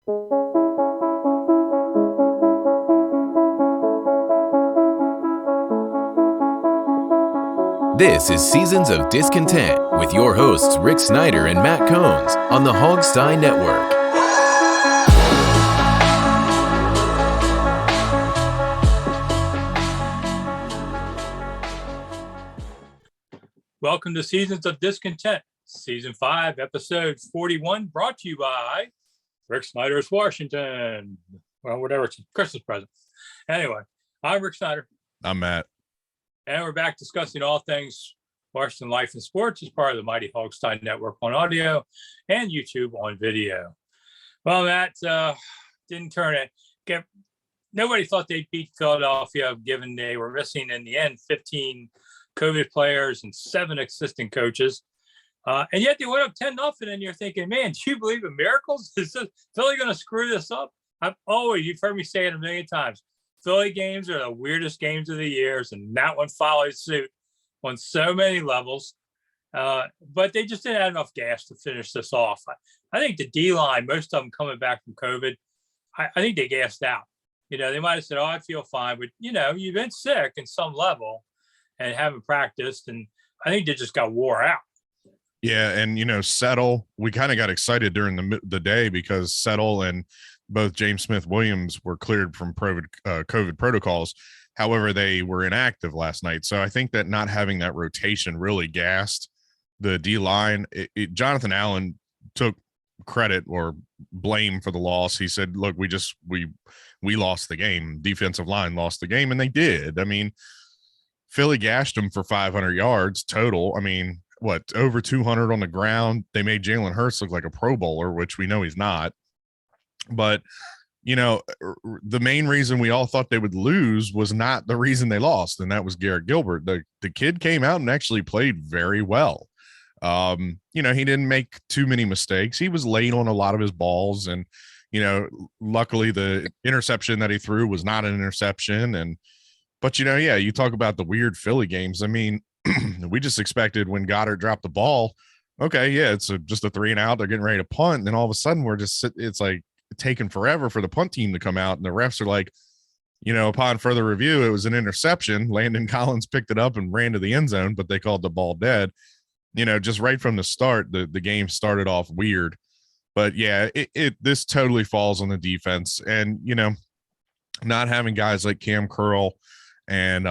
This is Seasons of Discontent with your hosts Rick Snyder and Matt Combs on the Hogstein Network. Welcome to Seasons of Discontent, Season 5, Episode 41, brought to you by Rick Snyder's Washington. Well, whatever, it's a Christmas present. Anyway, I'm Rick Snyder. I'm Matt. And we're back discussing all things Washington life and sports as part of the Mighty Hogstein Network on audio and YouTube on video. Well, Matt, didn't turn it. Nobody thought they'd beat Philadelphia, given they were missing in the end 15 COVID players and 7 assistant coaches. And yet they went up 10-0, and you're thinking, man, do you believe in miracles? Is Philly going to screw this up? You've heard me say it a million times. Philly games are the weirdest games of the years, and that one follows suit on so many levels. But they just didn't have enough gas to finish this off. I think the D-line, most of them coming back from COVID, I think they gassed out. They might have said, I feel fine. But, you've been sick in some level and haven't practiced. And I think they just got wore out. Yeah, and, Settle, we kind of got excited during the day because Settle and both James Smith-Williams were cleared from COVID protocols. However, they were inactive last night. So I think that not having that rotation really gassed the D-line. Jonathan Allen took credit or blame for the loss. He said, look, we lost the game. Defensive line lost the game, and they did. I mean, Philly gashed them for 500 yards total. I mean, over 200 on the ground. They made Jalen Hurts look like a Pro Bowler, which we know he's not. But, the main reason we all thought they would lose was not the reason they lost, and that was Garrett Gilbert. The kid came out and actually played very well. He didn't make too many mistakes. He was late on a lot of his balls, and, luckily the interception that he threw was not an interception. But, you talk about the weird Philly games. I mean, we just expected when Goddard dropped the ball, okay, yeah, it's just a 3-and-out. They're getting ready to punt. And then all of a sudden it's like taking forever for the punt team to come out. And the refs are like, upon further review, it was an interception. Landon Collins picked it up and ran to the end zone, but they called the ball dead. Just right from the start, the game started off weird. But yeah, this totally falls on the defense. And, not having guys like Cam Curl and,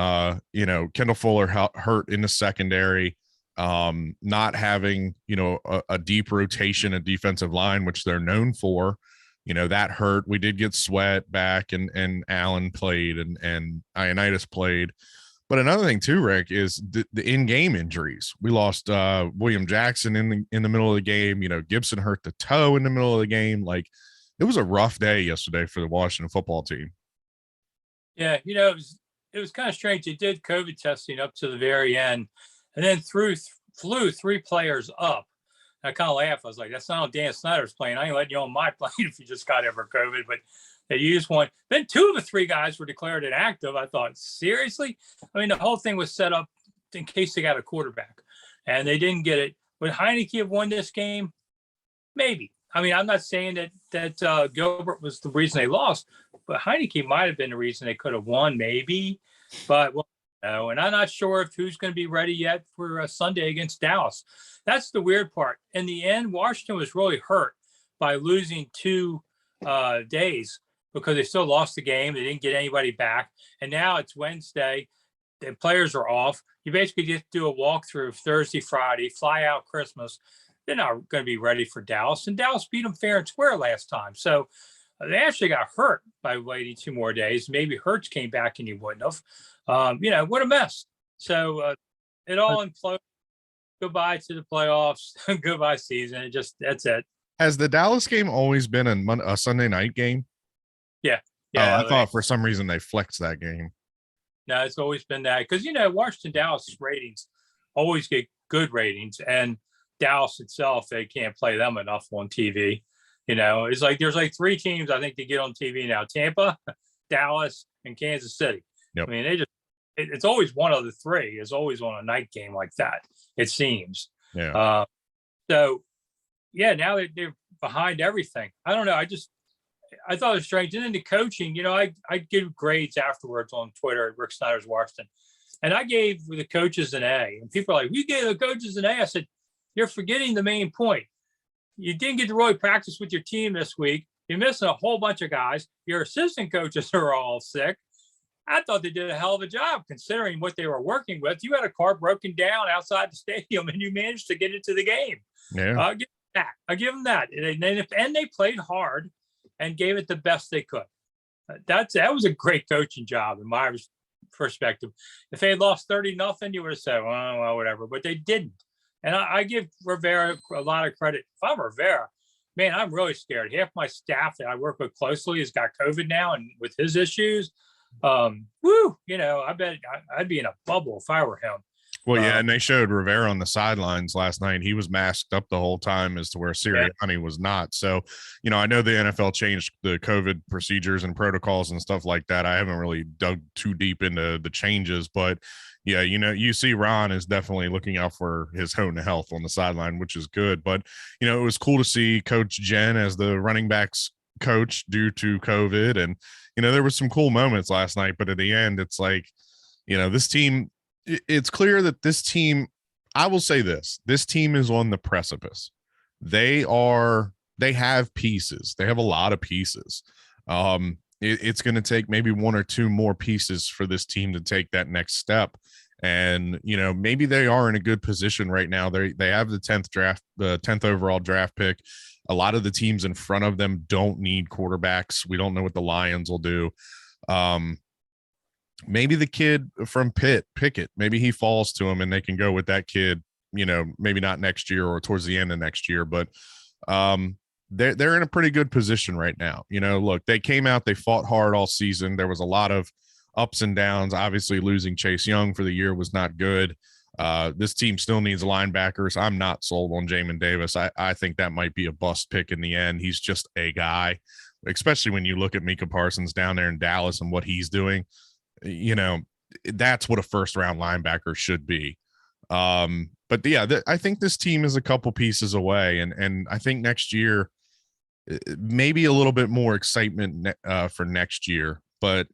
Kendall Fuller hurt in the secondary, not having, a deep rotation at defensive line, which they're known for, that hurt. We did get Sweat back, and Allen played, and Ioannidis played. But another thing too, Rick, is the in-game injuries. We lost William Jackson in the middle of the game. Gibson hurt the toe in the middle of the game. Like, it was a rough day yesterday for the Washington football team. Yeah, it was kind of strange. They did COVID testing up to the very end, and then flew 3 players up. I kind of laughed. I was like, that's not how Dan Snyder's playing. I ain't letting you on my plane if you just got ever COVID. But they used one. Then 2 of the 3 guys were declared inactive. I thought, seriously? I mean, the whole thing was set up in case they got a quarterback, and they didn't get it. Would Heineke have won this game? Maybe. I mean, I'm not saying that Gilbert was the reason they lost, but Heineke might have been the reason they could have won, maybe. But no, and I'm not sure if who's going to be ready yet for Sunday against Dallas. That's the weird part. In the end, Washington was really hurt by losing 2 days because they still lost the game. They didn't get anybody back. And now it's Wednesday. The players are off. You basically just do a walkthrough Thursday, Friday, fly out Christmas. They're not going to be ready for Dallas. And Dallas beat them fair and square last time. So they actually got hurt by waiting 2 more days. Maybe Hurts came back and he wouldn't have. What a mess. So it all imploded. Goodbye to the playoffs. Goodbye season. That's it. Has the Dallas game always been a Sunday night game? Yeah. I thought for some reason they flexed that game. No, it's always been that. Because, Washington Dallas ratings always get good ratings. And Dallas itself, they can't play them enough on TV. It's like there's like 3 teams I think they get on TV now: Tampa, Dallas, and Kansas City. Yep. I mean, it's always one of the 3 is always on a night game like that, it seems. Yeah. So, yeah, now they're behind everything. I don't know. I thought it was strange. And then the coaching, I give grades afterwards on Twitter at Rick Snyder's Washington. And I gave the coaches an A. And people are like, we gave the coaches an A. I said, you're forgetting the main point. You didn't get to really practice with your team this week. You're missing a whole bunch of guys. Your assistant coaches are all sick. I thought they did a hell of a job considering what they were working with. You had a car broken down outside the stadium and you managed to get into the game. Yeah. I give them that. And they played hard and gave it the best they could. That was a great coaching job in my perspective. If they had lost 30-0, you would have said, well, whatever, but they didn't. And I give Rivera a lot of credit. If I'm Rivera, man, I'm really scared. Half my staff that I work with closely has got COVID now, and with his issues, I bet I'd be in a bubble if I were him. Well, yeah, and they showed Rivera on the sidelines last night. He was masked up the whole time as to where Sirianni was not. So, I know the NFL changed the COVID procedures and protocols and stuff like that. I haven't really dug too deep into the changes, but yeah, you see Ron is definitely looking out for his own health on the sideline, which is good. But, it was cool to see Coach Jen as the running backs coach due to COVID. And, there was some cool moments last night, but at the end, it's like, this team, it's clear that this team, I will say this team is on the precipice. They have pieces. They have a lot of pieces. It's going to take maybe one or two more pieces for this team to take that next step. And, maybe they are in a good position right now. They have the 10th overall draft pick. A lot of the teams in front of them don't need quarterbacks. We don't know what the Lions will do. Maybe the kid from Pickett, maybe he falls to him and they can go with that kid, maybe not next year or towards the end of next year, but they're in a pretty good position right now. Look, they came out, they fought hard all season. There was a lot of ups and downs. Obviously losing Chase Young for the year was not good. This team still needs linebackers. I'm not sold on Jamin Davis. I think that might be a bust pick in the end. He's just a guy, especially when you look at Micah Parsons down there in Dallas and what he's doing. That's what a first round linebacker should be. But yeah, I think this team is a couple pieces away, and I think next year, maybe a little bit more excitement for next year. But,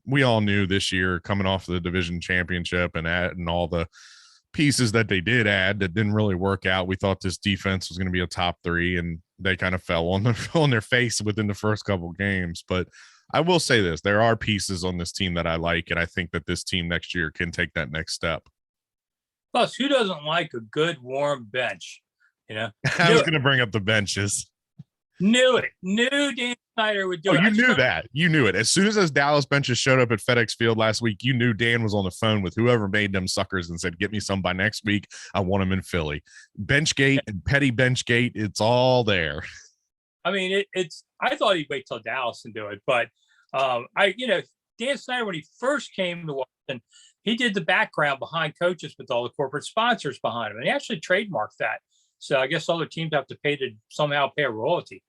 we all knew this year coming off the division championship and adding all the pieces that they did add that didn't really work out. We thought this defense was going to be a top 3, and they kind of fell on their face within the first couple of games. But I will say this, there are pieces on this team that I like, and I think that this team next year can take that next step. Plus, who doesn't like a good, warm bench? I was going to bring up the benches. Knew Dan Snyder would do it. You knew that. You knew it. As soon as those Dallas benches showed up at FedEx Field last week, you knew Dan was on the phone with whoever made them suckers and said, get me some by next week. I want them in Philly. Benchgate and petty Benchgate, it's all there. I mean, I thought he'd wait till Dallas and do it, but Dan Snyder, when he first came to Washington, he did the background behind coaches with all the corporate sponsors behind him, and he actually trademarked that. So I guess other teams have to somehow pay a royalty.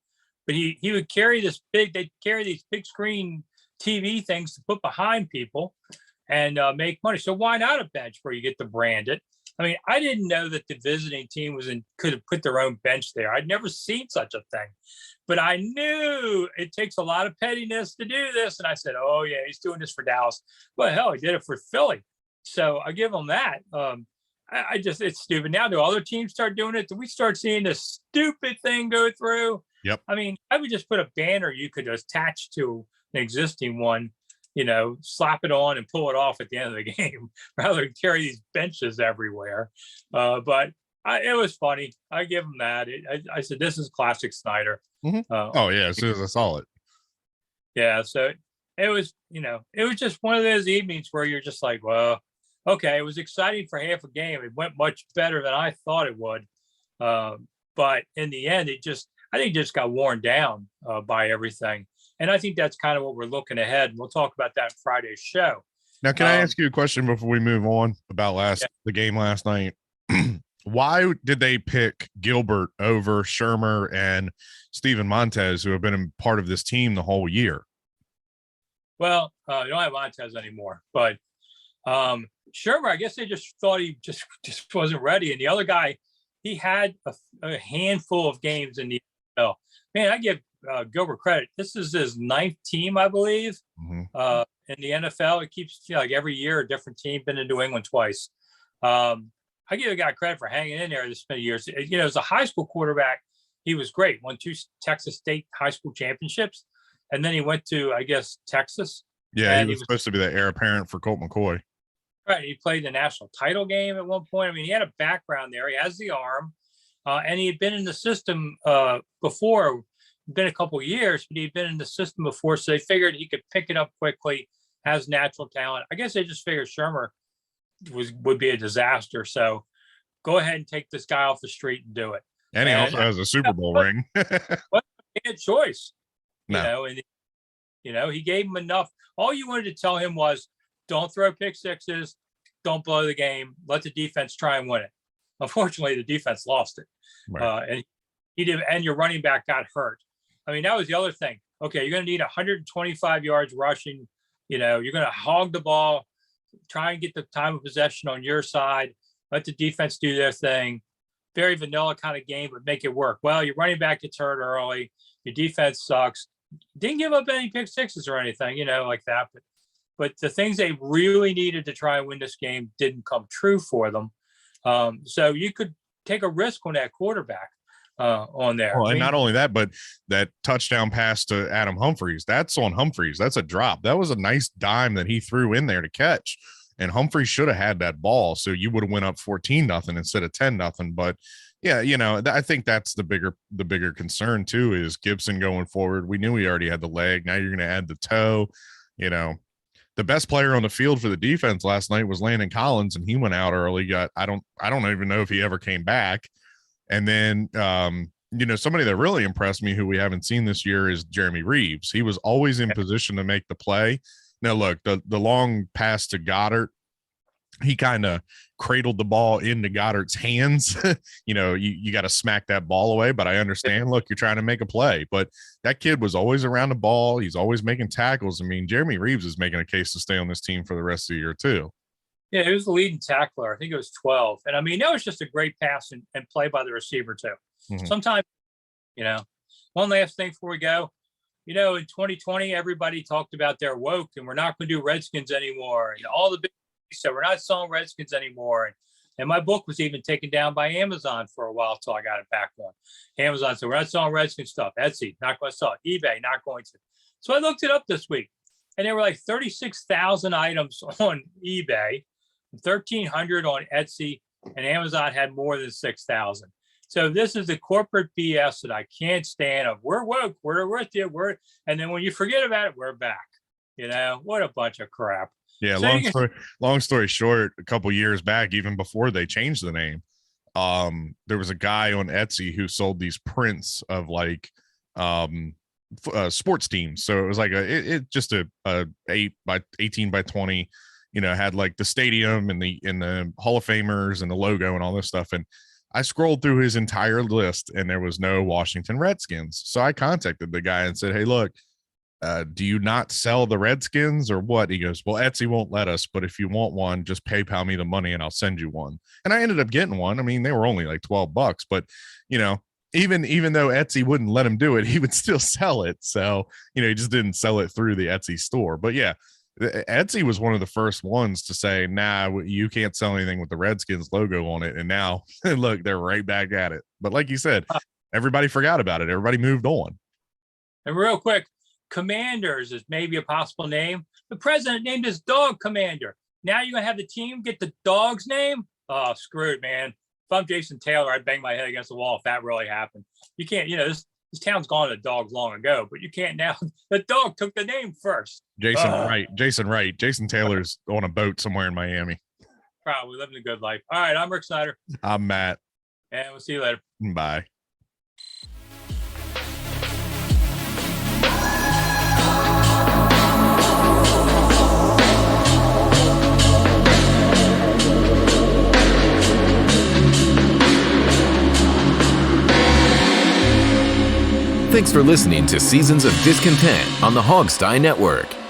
But he would carry they'd carry these big screen TV things to put behind people and make money. So why not a bench where you get to brand it? I mean, I didn't know that the visiting team could have put their own bench there. I'd never seen such a thing, but I knew it takes a lot of pettiness to do this. And I said, oh yeah, he's doing this for Dallas. Well, hell, he did it for Philly. So I give him that. It's stupid. Now do other teams start doing it? Do we start seeing this stupid thing go through? Yep. I mean, I would just put a banner you could attach to an existing one, slap it on and pull it off at the end of the game rather than carry these benches everywhere. But it was funny. I give him that. I said, this is classic Snyder. Mm-hmm. Oh yeah. As soon as I saw it. Yeah. So it was, it was just one of those evenings where you're just like, well, okay, it was exciting for half a game. It went much better than I thought it would. But in the end, I think it just got worn down by everything. And I think that's kind of what we're looking ahead. And we'll talk about that in Friday's show. Now, can I ask you a question before we move on about the game last night? Why did they pick Gilbert over Shermer and Steven Montez, who have been a part of this team the whole year? Well, you don't have Montez anymore, but Shermer, I guess they just thought he just wasn't ready. And the other guy, he had a handful of games in the NFL. Man, I give Gilbert credit. This is his 9th team, I believe, in the NFL. It keeps like every year a different team. Been to New England twice. I give a guy credit for hanging in there this many years. As a high school quarterback, he was great. Won 2 Texas State high school championships, and then he went to, I guess, Texas. Yeah, he was supposed to be the heir apparent for Colt McCoy. Right. He played the national title game at one point. I mean, he had a background there. He has the arm, and he had been in the system before. Been a couple of years, but he'd been in the system before, so they figured he could pick it up quickly. Has natural talent. I guess they just figured Shermer would be a disaster. So go ahead and take this guy off the street and do it. And he also has a Super Bowl ring. What a choice. No. He gave him enough. All you wanted to tell him was, don't throw pick sixes, don't blow the game, let the defense try and win it. Unfortunately, the defense lost it. Right. And he did, and your running back got hurt. I mean, that was the other thing. Okay, you're going to need 125 yards rushing. You're going to hog the ball, try and get the time of possession on your side, let the defense do their thing. Very vanilla kind of game, but make it work. Well, your running back gets hurt early. Your defense sucks. Didn't give up any pick sixes or anything, like that. But the things they really needed to try and win this game didn't come true for them. So you could take a risk on that quarterback on there. Well, and not only that, but that touchdown pass to Adam Humphries, that's on Humphries. That's a drop. That was a nice dime that he threw in there to catch. And Humphries should have had that ball, so you would have went up 14-0 instead of 10-0. But yeah, I think that's the bigger concern too, is Gibson going forward. We knew he already had the leg. Now you're going to add the toe. The best player on the field for the defense last night was Landon Collins, and he went out early. I don't even know if he ever came back. And then somebody that really impressed me, who we haven't seen this year, is Jeremy Reeves. He was always in position to make the play. Now, look, the long pass to Goddard, he kind of cradled the ball into Goddard's hands. You got to smack that ball away, but I understand, look, you're trying to make a play. But that kid was always around the ball. He's always making tackles. I mean, Jeremy Reeves is making a case to stay on this team for the rest of the year, too. Yeah, he was the leading tackler. I think it was 12. And, I mean, that was just a great pass and play by the receiver, too. Mm-hmm. Sometimes, one last thing before we go. In 2020, everybody talked about they're woke and we're not going to do Redskins anymore. All the big said we're not selling Redskins anymore. And my book was even taken down by Amazon for a while until I got it back on. Amazon said, we're not selling Redskins stuff. Etsy, not going to sell it. eBay, not going to. So I looked it up this week, and there were like 36,000 items on eBay, 1,300 on Etsy, and Amazon had more than 6,000. So this is the corporate BS that I can't stand. Of we're woke, we're with you, and then when you forget about it, we're back. What a bunch of crap. Yeah, so long story short, a couple years back, even before they changed the name, there was a guy on Etsy who sold these prints of like sports teams. So it was like just a 8 by 18 by 20, had like the stadium and the Hall of Famers and the logo and all this stuff. And I scrolled through his entire list and there was no Washington Redskins. So I contacted the guy and said, hey, look, do you not sell the Redskins or what? He goes, well, Etsy won't let us, but if you want one, just PayPal me the money and I'll send you one. And I ended up getting one. I mean, they were only like $12, but even though Etsy wouldn't let him do it, he would still sell it. So, he just didn't sell it through the Etsy store. But yeah, Etsy was one of the first ones to say, nah, you can't sell anything with the Redskins logo on it. And now look, they're right back at it. But like you said, everybody forgot about it. Everybody moved on. And real quick, Commanders is maybe a possible name. The president named his dog Commander. Now you're going to have the team get the dog's name? Oh, screwed, man. If I'm Jason Taylor, I'd bang my head against the wall if that really happened. You can't, this town's gone to dogs long ago, but you can't now. The dog took the name first. Jason Wright. Jason Taylor's on a boat somewhere in Miami. Probably living a good life. All right, I'm Rick Snyder. I'm Matt. And we'll see you later. Bye. Thanks for listening to Seasons of Discontent on the Hogstye Network.